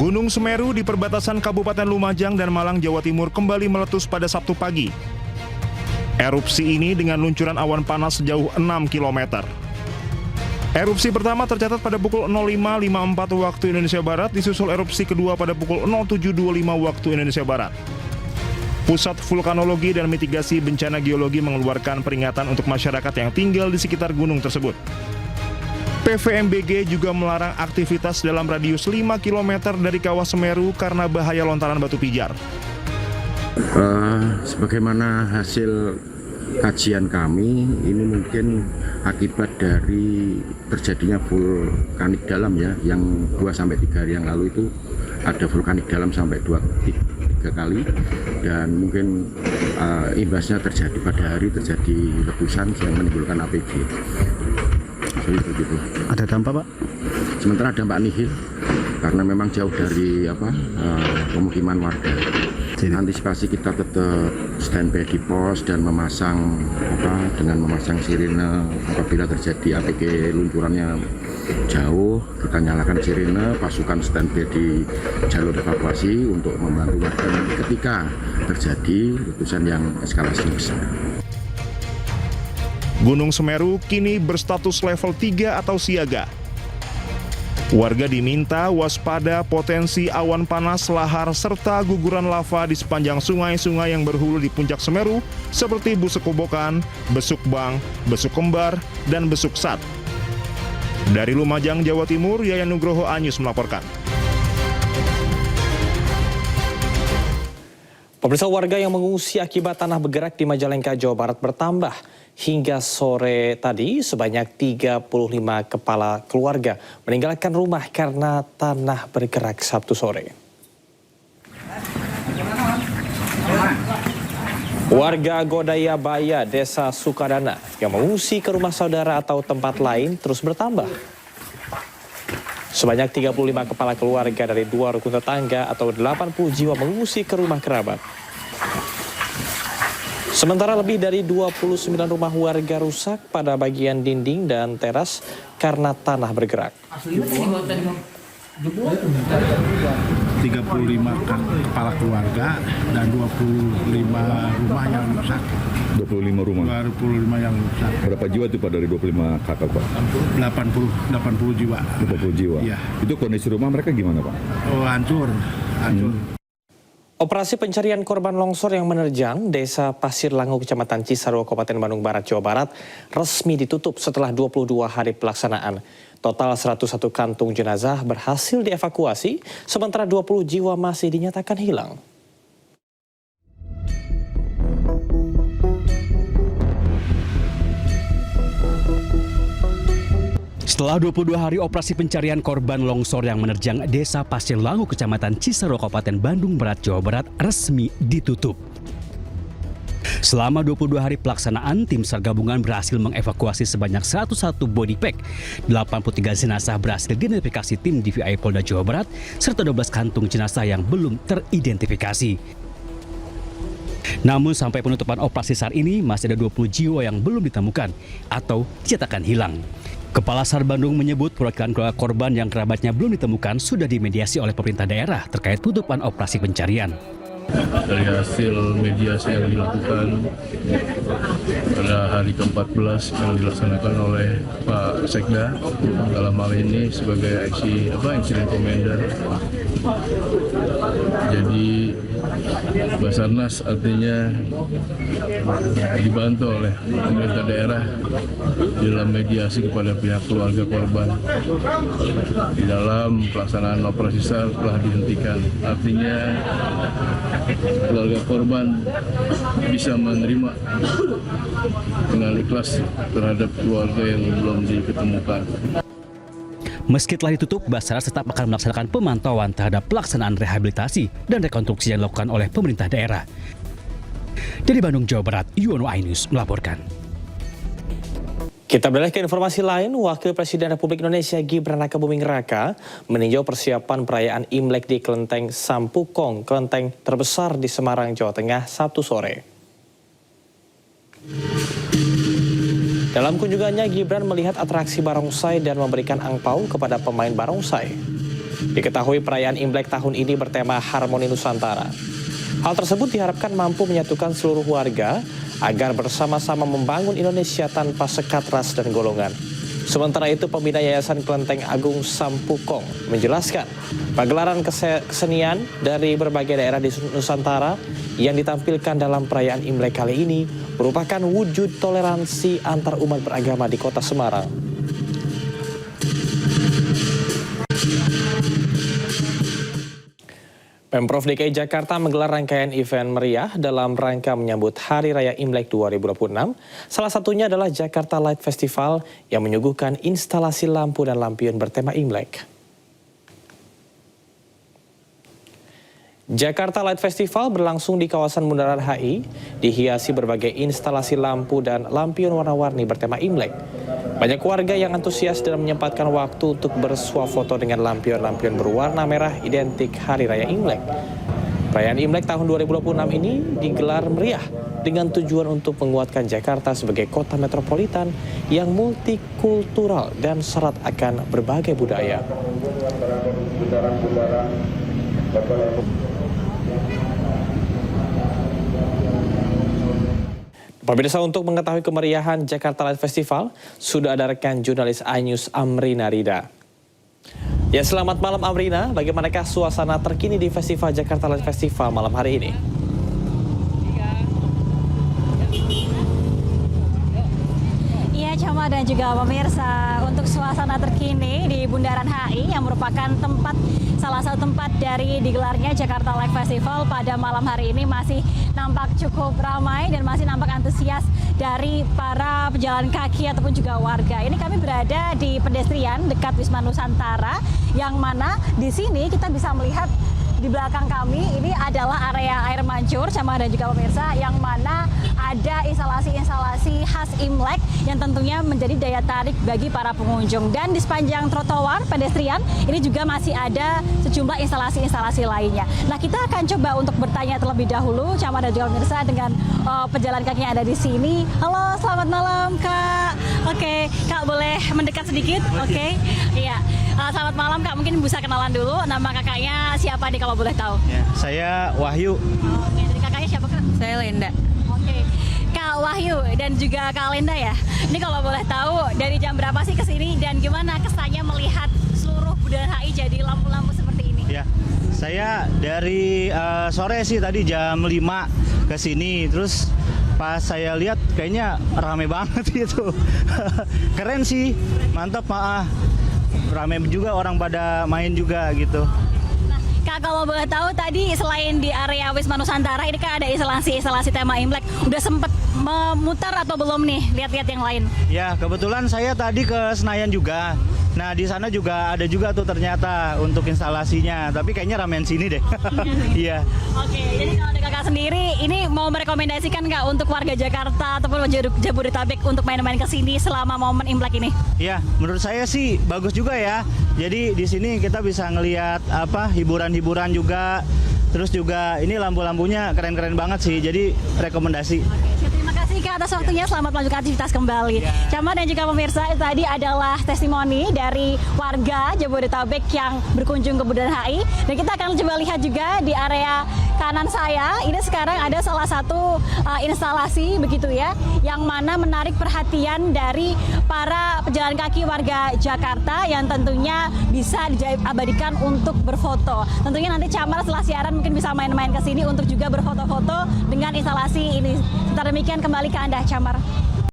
Gunung Semeru di perbatasan Kabupaten Lumajang dan Malang, Jawa Timur kembali meletus pada Sabtu pagi. Erupsi ini dengan luncuran awan panas sejauh 6 km. Erupsi pertama tercatat pada pukul 05.54 waktu Indonesia Barat, disusul erupsi kedua pada pukul 07.25 waktu Indonesia Barat. Pusat Vulkanologi dan Mitigasi Bencana Geologi mengeluarkan peringatan untuk masyarakat yang tinggal di sekitar gunung tersebut. PVMBG juga melarang aktivitas dalam radius 5 km dari kawah Semeru karena bahaya lontaran batu pijar. Sebagaimana hasil kajian kami, ini mungkin akibat dari terjadinya vulkanik dalam ya, yang 2-3 hari yang lalu itu ada vulkanik dalam sampai 2-3 kali, dan mungkin imbasnya terjadi pada hari terjadi letusan yang menimbulkan APG. Begitu. Ada dampak, Pak? Sementara dampak nihil karena memang jauh dari pemukiman warga. Antisipasi kita tetap standby di pos dan memasang dengan memasang sirine apabila terjadi APG luncurannya jauh, kita nyalakan sirine, pasukan standby di jalur evakuasi untuk membantu warga ketika terjadi letusan yang eskalasinya besar. Gunung Semeru kini berstatus level 3 atau siaga. Warga diminta waspada potensi awan panas, lahar, serta guguran lava di sepanjang sungai-sungai yang berhulu di puncak Semeru seperti Busuk Kobokan, Besuk Bang, Besuk Kembar, dan Besuk Sat. Dari Lumajang, Jawa Timur, Yayan Nugroho Anyus melaporkan. Pemirsa, warga yang mengungsi akibat tanah bergerak di Majalengka, Jawa Barat bertambah. Hingga sore tadi, sebanyak 35 kepala keluarga meninggalkan rumah karena tanah bergerak Sabtu sore. Warga Godayabaya, Desa Sukadana yang mengungsi ke rumah saudara atau tempat lain terus bertambah. Sebanyak 35 kepala keluarga dari 2 rukun tetangga atau 80 jiwa mengungsi ke rumah kerabat. Sementara lebih dari 29 rumah warga rusak pada bagian dinding dan teras karena tanah bergerak. 35 kepala keluarga dan 25 rumah yang rusak. 25 rumah? 25 yang rusak. Berapa jiwa itu Pak dari 25 kakak Pak? 80 jiwa. 80 jiwa? Iya. Itu kondisi rumah mereka gimana Pak? Oh, hancur. Operasi pencarian korban longsor yang menerjang Desa Pasir Langu, Kecamatan Cisarua, Kabupaten Bandung Barat, Jawa Barat resmi ditutup setelah 22 hari pelaksanaan. Total 101 kantung jenazah berhasil dievakuasi, sementara 20 jiwa masih dinyatakan hilang. Setelah 22 hari operasi pencarian korban longsor yang menerjang Desa Pasir Langu, Kecamatan Cisarua, Kabupaten Bandung Barat, Jawa Barat resmi ditutup. Selama 22 hari pelaksanaan, tim SAR gabungan berhasil mengevakuasi sebanyak 101 body pack, 83 jenazah berhasil diidentifikasi tim DVI Polda Jawa Barat, serta 12 kantung jenazah yang belum teridentifikasi. Namun sampai penutupan operasi SAR ini masih ada 20 jiwa yang belum ditemukan atau dinyatakan hilang. Kepala SAR Bandung menyebut perwakilan keluarga korban yang kerabatnya belum ditemukan sudah dimediasi oleh pemerintah daerah terkait penutupan operasi pencarian. Dari hasil mediasi yang dilakukan pada hari ke-14 yang dilaksanakan oleh Pak Sekda, dalam hal ini sebagai Incident Commander. Jadi Basarnas artinya dibantu oleh pemerintah daerah dalam mediasi kepada pihak keluarga korban. Di dalam pelaksanaan operasi SAR telah dihentikan. Artinya keluarga korban bisa menerima dengan ikhlas terhadap keluarga yang belum diketemukan. Meski telah ditutup, Basarnas tetap akan melaksanakan pemantauan terhadap pelaksanaan rehabilitasi dan rekonstruksi yang dilakukan oleh pemerintah daerah. Dari Bandung, Jawa Barat, Yuwono Ainus melaporkan. Kita beralih ke informasi lain. Wakil Presiden Republik Indonesia Gibran Rakabuming Raka meninjau persiapan perayaan Imlek di Kelenteng Sampukong, kelenteng terbesar di Semarang, Jawa Tengah, Sabtu sore. Dalam kunjungannya, Gibran melihat atraksi barongsai dan memberikan angpau kepada pemain barongsai. Diketahui perayaan Imlek tahun ini bertema Harmoni Nusantara. Hal tersebut diharapkan mampu menyatukan seluruh warga agar bersama-sama membangun Indonesia tanpa sekat ras dan golongan. Sementara itu, pembina Yayasan Kelenteng Agung Sampukong menjelaskan pagelaran kesenian dari berbagai daerah di Nusantara yang ditampilkan dalam perayaan Imlek kali ini merupakan wujud toleransi antar umat beragama di Kota Semarang. Pemprov DKI Jakarta menggelar rangkaian event meriah dalam rangka menyambut Hari Raya Imlek 2026. Salah satunya adalah Jakarta Light Festival yang menyuguhkan instalasi lampu dan lampion bertema Imlek. Jakarta Light Festival berlangsung di kawasan Bundaran HI, dihiasi berbagai instalasi lampu dan lampion warna-warni bertema Imlek. Banyak warga yang antusias dan menyempatkan waktu untuk bersuah foto dengan lampion-lampion berwarna merah identik Hari Raya Imlek. Perayaan Imlek tahun 2026 ini digelar meriah dengan tujuan untuk menguatkan Jakarta sebagai kota metropolitan yang multikultural dan syarat akan berbagai budaya. Pemirsa, untuk mengetahui kemeriahan Jakarta Light Festival, sudah ada rekan jurnalis iNews Amrina Rida. Ya, selamat malam Amrina, bagaimanakah suasana terkini di Festival Jakarta Light Festival malam hari ini? Iya, Cama dan juga pemirsa, untuk suasana terkini di Bundaran HI yang merupakan salah satu tempat dari digelarnya Jakarta Light Festival pada malam hari ini masih nampak cukup ramai dan masih nampak antusias dari para pejalan kaki ataupun juga warga. Ini kami berada di pedestrian dekat Wisma Nusantara, yang mana di sini kita bisa melihat di belakang kami ini adalah area air mancur, Cama dan juga pemirsa, yang mana ada instalasi-instalasi khas Imlek yang tentunya menjadi daya tarik bagi para pengunjung. Dan di sepanjang trotoar pedestrian ini juga masih ada sejumlah instalasi-instalasi lainnya. Nah, kita akan coba untuk bertanya terlebih dahulu, Cama dan juga pemirsa, dengan pejalan kaki yang ada di sini. Halo, selamat malam Kak. Oke, Kak boleh mendekat sedikit? Oke, iya. Selamat malam Kak, mungkin bisa kenalan dulu, nama kakaknya siapa nih kalau boleh tahu? Ya, saya Wahyu. Oke, dari kakaknya siapa Kak? Saya Lenda. Oke, Kak Wahyu dan juga Kak Lenda ya. Ini kalau boleh tahu dari jam berapa sih kesini dan gimana kesannya melihat seluruh Bundaran HI jadi lampu-lampu seperti ini? Ya, saya dari sore sih tadi jam 5 ke sini, terus pas saya lihat kayaknya rame banget gitu. Keren sih, mantap maaf. Rame juga, orang pada main juga gitu. Nah, Kak kalau boleh tahu tadi selain di area Wisma Nusantara ini kan ada instalasi tema Imlek. Udah sempet memutar atau belum nih lihat-lihat yang lain? Ya, kebetulan saya tadi ke Senayan juga. Nah, di sana juga ada juga tuh ternyata untuk instalasinya. Tapi kayaknya ramean sini deh. Iya. Oke, jadi kalau dari kakak sendiri, ini mau merekomendasikan nggak untuk warga Jakarta ataupun Jabodetabek untuk main-main ke sini selama momen Imlek ini? Ya, menurut saya sih bagus juga ya. Jadi di sini kita bisa ngelihat hiburan-hiburan juga. Terus juga ini lampu-lampunya keren-keren banget sih. Jadi rekomendasi. Terima kasih Kak atas waktunya, selamat melanjutkan aktivitas kembali. Cama dan juga pemirsa, tadi adalah testimoni dari warga Jabodetabek yang berkunjung ke Bundaran HI. Dan kita akan coba lihat juga di area kanan saya, ini sekarang ada salah satu instalasi begitu ya, yang mana menarik perhatian dari para pejalan kaki warga Jakarta yang tentunya bisa diabadikan untuk berfoto. Tentunya nanti Camar setelah siaran mungkin bisa main-main ke sini untuk juga berfoto-foto dengan instalasi ini. Sementara demikian kembali ke Anda, Camar.